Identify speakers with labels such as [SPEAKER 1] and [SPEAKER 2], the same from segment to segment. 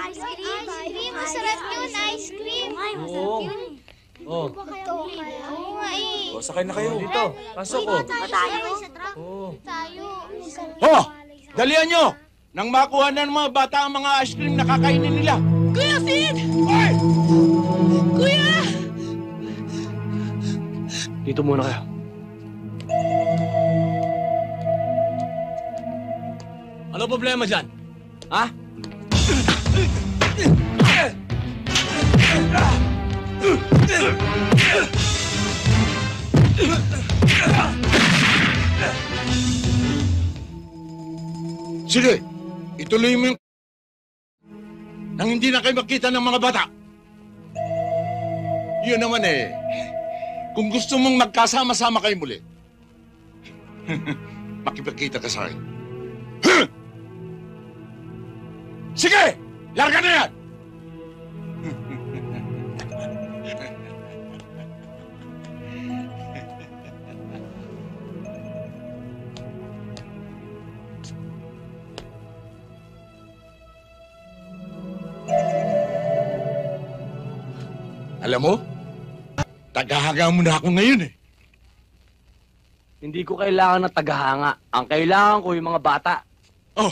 [SPEAKER 1] Ice cream. Masarap yun, ice cream.
[SPEAKER 2] Oo. Oh.
[SPEAKER 1] Oo nga eh.
[SPEAKER 3] O, sakay na kayo.
[SPEAKER 2] Dito, pasok ko.
[SPEAKER 1] Tayo.
[SPEAKER 2] Oo.
[SPEAKER 1] Tayo.
[SPEAKER 3] Ho! Dalian nyo! Nang makuha na ng mga bata ang mga ice cream na kakainin nila.
[SPEAKER 4] Kuya Sid!
[SPEAKER 3] Hoy!
[SPEAKER 4] Kuya!
[SPEAKER 2] Dito muna kayo.
[SPEAKER 3] Ano problema dyan? Ha? Sige, ituloy mo yung... nang hindi na kayo makita ng mga bata. Yun naman eh. Kung gusto mong magkasama-sama kayo muli, makipagkita ka sa akin. Sige! Larga na yan! Alam mo, tagahaga mo na ako ngayon eh.
[SPEAKER 2] Hindi ko kailangan ng tagahanga. Ang kailangan ko yung mga bata.
[SPEAKER 3] Oh,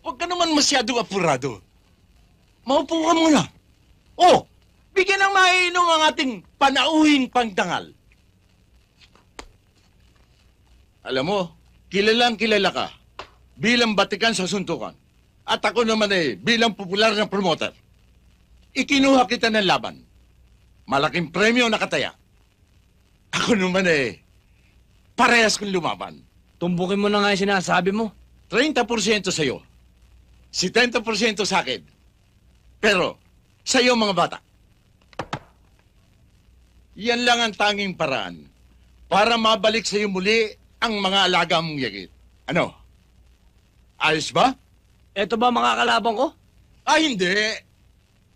[SPEAKER 3] huwag ka naman masyado apurado. Maupo ka muna. Oh, bigyan ng mainom ang ating panauhing pangtangal. Alam mo, kilalang kilala ka bilang batikan sa suntukan. At ako naman eh, bilang popular na promoter. Ikinuha kita ng laban. Malaking premyo nakataya. Ako naman eh, parehas kong lumaban.
[SPEAKER 2] Tumbukin mo na nga yung sinasabi mo.
[SPEAKER 3] 30% sa'yo. 70% sa akin. Pero, sa'yo mga bata. Yan lang ang tanging paraan para mabalik sa'yo muli ang mga alaga mong yagit. Ano? Ayos ba?
[SPEAKER 2] Eto ba mga kalabang ko?
[SPEAKER 3] Ah, hindi.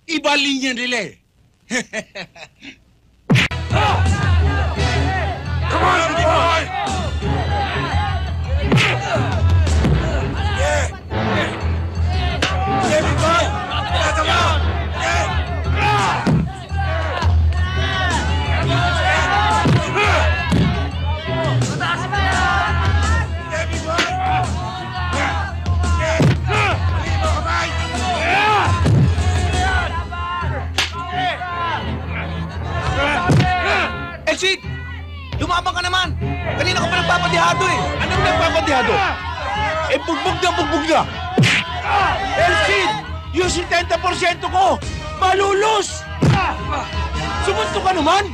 [SPEAKER 3] Iba linya nila eh. Come on, City Boy!
[SPEAKER 4] Elsid! Lumabang ka naman! Kanina ka pa nagpapadihado eh!
[SPEAKER 3] Anong nagpapadihado? Eh, bugbog na! Elsid! Yung 70% ko, malulus! Sumunto ka naman!